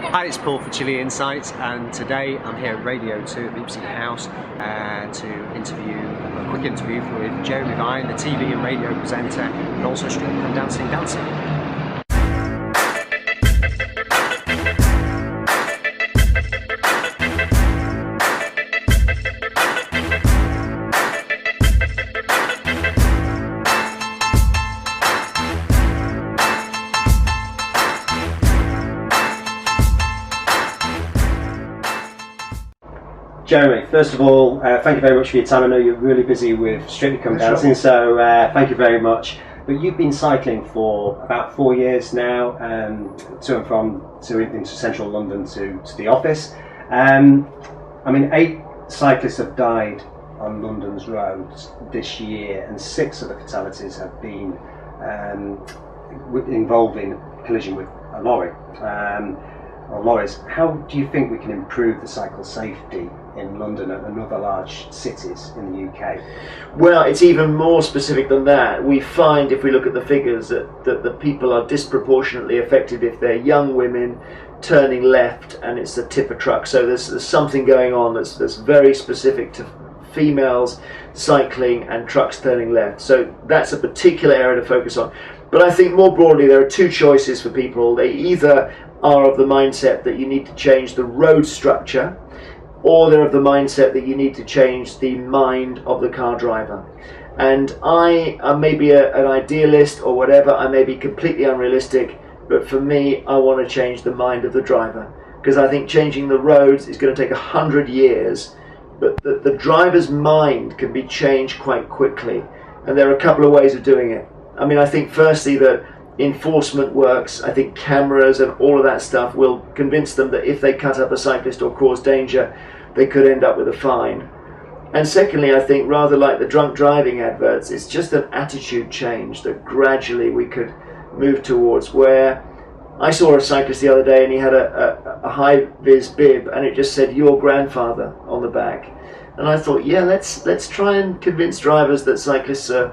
Hi, it's Paul for Chile Insights, and today I'm here at Radio 2 at Leipzig House to interview a quick interview with Jeremy Vine, the TV and radio presenter, and also Strictly Come Dancing dancer. Jeremy, first of all, thank you very much for your time. I know you're really busy with Strictly Come Dancing, so thank you very much. But you've been cycling for about 4 years now, to and from into central London to the office. 8 cyclists have died on London's roads this year, and 6 of the fatalities have been involving collision with a lorry. Or lorries. How do you think we can improve the cycle safety in London and other large cities in the UK? Well, it's even more specific than that. We find, if we look at the figures, that the people are disproportionately affected if they're young women turning left and it's a tipper truck. So there's something going on that's very specific to females cycling and trucks turning left. So that's a particular area to focus on. But I think more broadly there are 2 choices for people. They either are of the mindset that you need to change the road structure, or they're of the mindset that you need to change the mind of the car driver. And I am maybe an idealist or whatever, I may be completely unrealistic, but for me, I want to change the mind of the driver. Because I think changing the roads is going to take 100 years, but the driver's mind can be changed quite quickly. And there are a couple of ways of doing it. I think firstly that enforcement works. I think cameras and all of that stuff will convince them that if they cut up a cyclist or cause danger, they could end up with a fine. And secondly, I think rather like the drunk driving adverts, it's just an attitude change that gradually we could move towards, where I saw a cyclist the other day and he had a high-vis bib and it just said "your grandfather" on the back. And I thought, yeah, let's try and convince drivers that cyclists are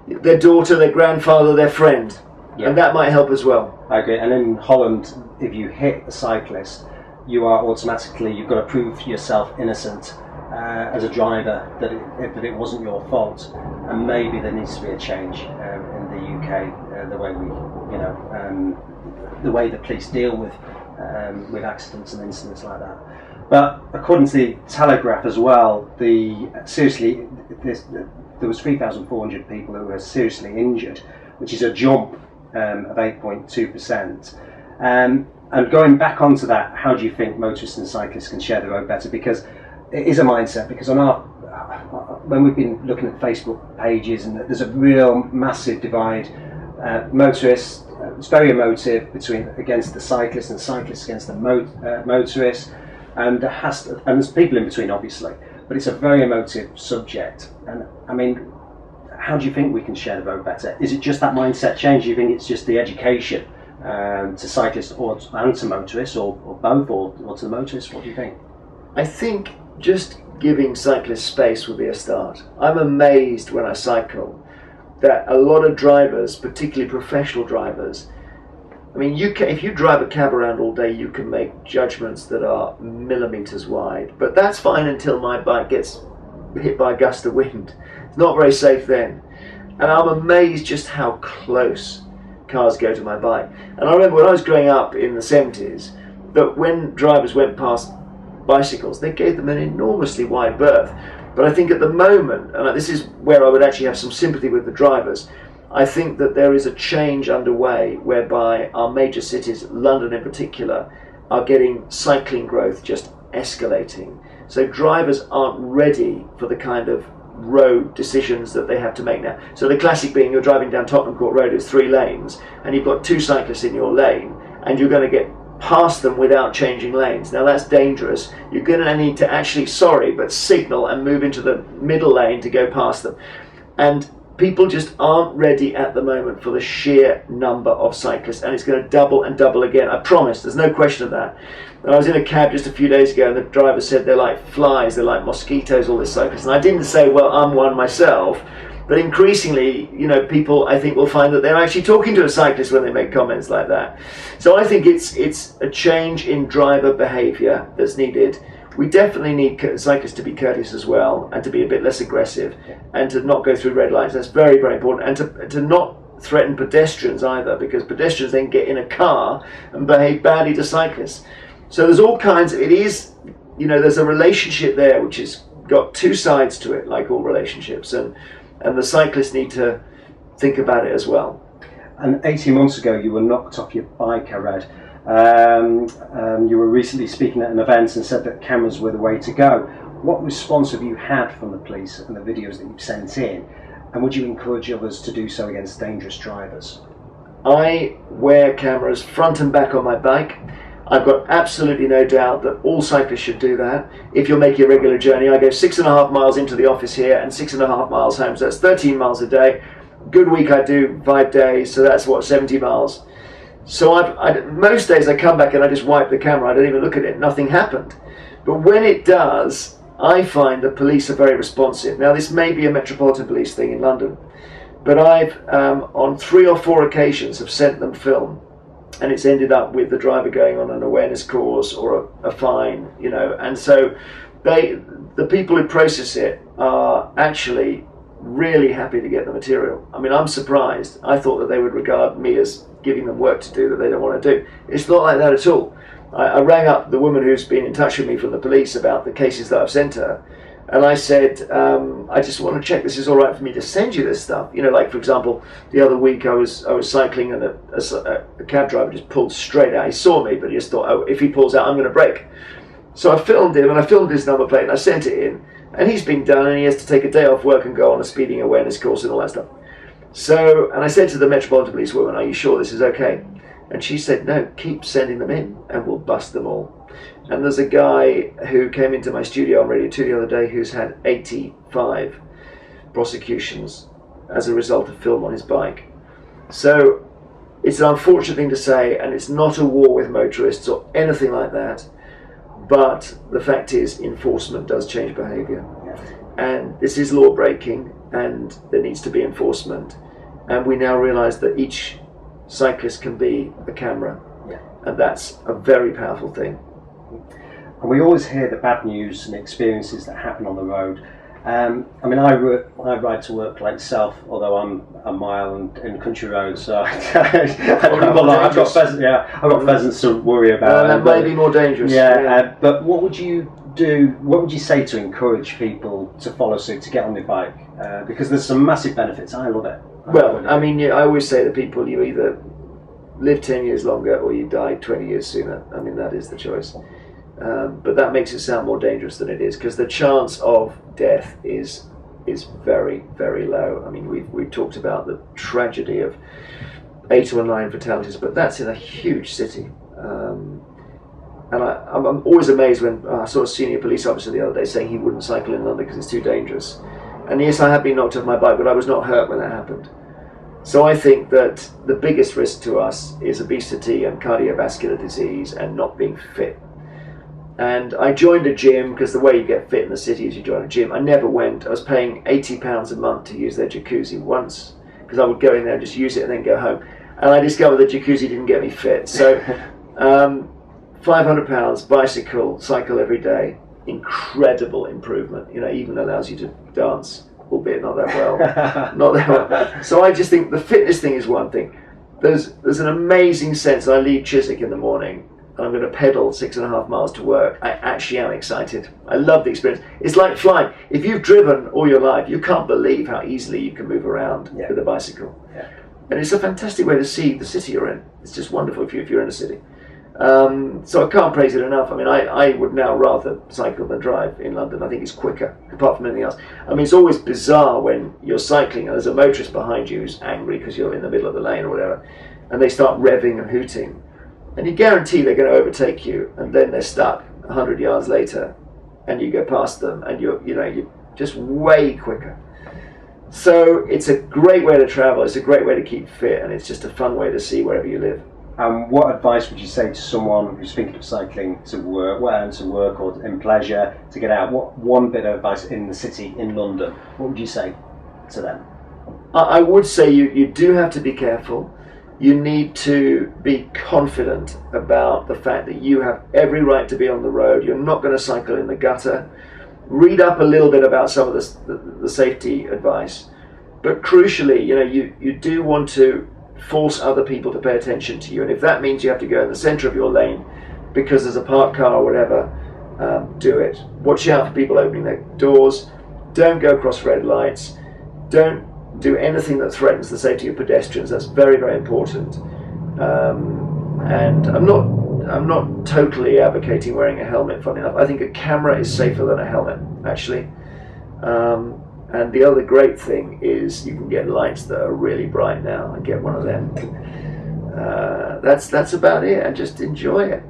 their daughter, their grandfather, their friend. Yeah. And that might help as well. I agree. And in Holland, if you hit a cyclist, you've got to prove yourself innocent as a driver that it wasn't your fault. And maybe there needs to be a change in the UK, the way the police deal with accidents and incidents like that. But according to the Telegraph as well, there was 3,400 people who were seriously injured, which is a jump of 8.2%. And going back onto that, how do you think motorists and cyclists can share the road better? Because it is a mindset, because when we've been looking at Facebook pages, and there's a real massive divide. Motorists, it's very emotive against the cyclists and cyclists against the motorists, and there's people in between, obviously, but it's a very emotive subject. And how do you think we can share the road better? Is it just that mindset change? Do you think it's just the education to cyclists and to motorists, or both, or to the motorists? What do you think? I think just giving cyclists space would be a start. I'm amazed when I cycle that a lot of drivers, particularly professional drivers, if you drive a cab around all day, you can make judgments that are millimeters wide. But that's fine until my bike gets hit by a gust of wind. It's not very safe then. And I'm amazed just how close cars go to my bike. And I remember when I was growing up in the 70s, that when drivers went past bicycles, they gave them an enormously wide berth. But I think at the moment, and this is where I would actually have some sympathy with the drivers, I think that there is a change underway whereby our major cities, London in particular, are getting cycling growth just escalating. So drivers aren't ready for the kind of road decisions that they have to make now. So the classic being, you're driving down Tottenham Court Road, it's 3 lanes, and you've got 2 cyclists in your lane, and you're going to get past them without changing lanes. Now that's dangerous. You're going to need to actually, signal and move into the middle lane to go past them. And people just aren't ready at the moment for the sheer number of cyclists, and it's going to double and double again. I promise, there's no question of that. And I was in a cab just a few days ago and the driver said they're like flies, they're like mosquitoes, all these cyclists. And I didn't say, well, I'm one myself, But increasingly, people I think will find that they're actually talking to a cyclist when they make comments like that. So I think it's a change in driver behaviour that's needed. We definitely need cyclists to be courteous as well, and to be a bit less aggressive, and to not go through red lights. That's very, very important, and to not threaten pedestrians either, because pedestrians then get in a car and behave badly to cyclists. So there's all kinds of, there's a relationship there which has got two sides to it, like all relationships, and the cyclists need to think about it as well. And 18 months ago you were knocked off your bike, I read. You were recently speaking at an event and said that cameras were the way to go. What response have you had from the police and the videos that you've sent in? And would you encourage others to do so against dangerous drivers? I wear cameras front and back on my bike. I've got absolutely no doubt that all cyclists should do that. If you're making a regular journey, I go 6.5 miles into the office here and 6.5 miles home, so that's 13 miles a day. Good week I do 5 days, so that's 70 miles. So most days I come back and I just wipe the camera. I don't even look at it. Nothing happened. But when it does, I find the police are very responsive. Now, this may be a Metropolitan Police thing in London, but I've on 3 or 4 occasions have sent them film, and it's ended up with the driver going on an awareness course or a fine, and so the people who process it are actually really happy to get the material. I mean, I'm surprised. I thought that they would regard me as giving them work to do that they don't want to do. It's not like that at all. I rang up the woman who's been in touch with me from the police about the cases that I've sent her, and I said, I just want to check this is all right for me to send you this stuff. Like, for example, the other week I was cycling and a cab driver just pulled straight out. He saw me, but he just thought, oh, if he pulls out, I'm going to brake. So I filmed him, and I filmed his number plate, and I sent it in, and he's been done, and he has to take a day off work and go on a speeding awareness course and all that stuff. So, and I said to the Metropolitan Police woman, are you sure this is okay? And she said, no, keep sending them in and we'll bust them all. And there's a guy who came into my studio on Radio 2 the other day who's had 85 prosecutions as a result of film on his bike. So it's an unfortunate thing to say, and it's not a war with motorists or anything like that, but the fact is enforcement does change behaviour. And this is law breaking, and there needs to be enforcement. And we now realise that each cyclist can be a camera, and that's a very powerful thing. And we always hear the bad news and experiences that happen on the road. I mean, I ride to work like yourself, although I'm a mile in country roads, so I don't have a lot. I've got pheasants to worry about. That may be more dangerous. But what would you do? What would you say to encourage people to follow suit, to get on their bike? Because there's some massive benefits. I love it. I always say to people, you either live 10 years longer or you die 20 years sooner. I mean, that is the choice. But that makes it sound more dangerous than it is, because the chance of death is very, very low. I mean, we've talked about the tragedy of 8 or 9 fatalities, but that's in a huge city. And I'm always amazed when I saw a senior police officer the other day saying he wouldn't cycle in London because it's too dangerous. And yes, I have been knocked off my bike, but I was not hurt when that happened. So I think that the biggest risk to us is obesity and cardiovascular disease and not being fit. And I joined a gym because the way you get fit in the city is you join a gym. I never went. I was paying £80 a month to use their jacuzzi once, because I would go in there and just use it and then go home. And I discovered the jacuzzi didn't get me fit. So £500, bicycle, cycle every day. Incredible improvement. Even allows you to dance, albeit not that well. Not that well. So I just think the fitness thing is one thing. There's an amazing sense. I leave Chiswick in the morning and I'm going to pedal 6.5 miles to work. I actually am excited. I love the experience. It's like flying. If you've driven all your life, you can't believe how easily you can move around with a bicycle. Yeah. And it's a fantastic way to see the city you're in. It's just wonderful if you're in a city. So I can't praise it enough. I mean, I would now rather cycle than drive in London. I think it's quicker, apart from anything else. I mean, it's always bizarre when you're cycling and there's a motorist behind you who's angry because you're in the middle of the lane or whatever, and they start revving and hooting. And you guarantee they're going to overtake you, and then they're stuck 100 yards later, and you go past them, and you're just way quicker. So it's a great way to travel. It's a great way to keep fit, and it's just a fun way to see wherever you live. What advice would you say to someone who's thinking of cycling to work, or in pleasure, to get out? What one bit of advice in the city, in London, what would you say to them? I would say you do have to be careful. You need to be confident about the fact that you have every right to be on the road. You're not going to cycle in the gutter. Read up a little bit about some of the safety advice. But crucially, you do want to force other people to pay attention to you. And if that means you have to go in the center of your lane because there's a parked car or whatever, do it. Watch out for people opening their doors. Don't go across red lights. Don't do anything that threatens the safety of pedestrians. That's very, very important. And I'm not totally advocating wearing a helmet, funny enough. I think a camera is safer than a helmet, actually. And the other great thing is you can get lights that are really bright now, and get one of them. That's about it, and just enjoy it.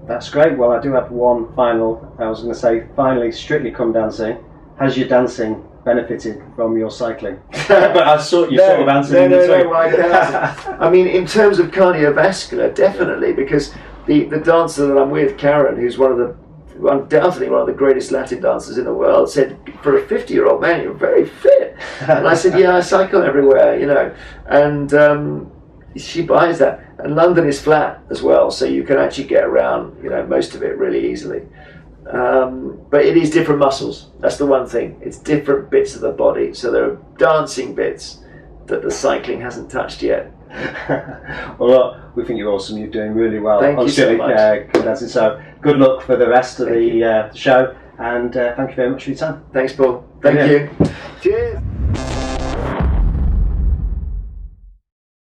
That's great. Well, I do have one final, I was going to say, finally, Strictly Come Dancing. Has your dancing benefited from your cycling? But I saw you sort of answered No, I can't. I mean, in terms of cardiovascular, definitely, because the dancer that I'm with, Karen, who's undoubtedly one of the greatest Latin dancers in the world, said, for a 50-year-old man, you're very fit. And I said, yeah, I cycle everywhere, and she buys that. And London is flat as well, so you can actually get around, most of it really easily. But it is different muscles. That's the one thing. It's different bits of the body. So there are dancing bits that the cycling hasn't touched yet. Well, look, we think you're awesome. You're doing really well. Thank you so much. So good luck for the rest of the show, and thank you very much for your time. Thank you. Cheers.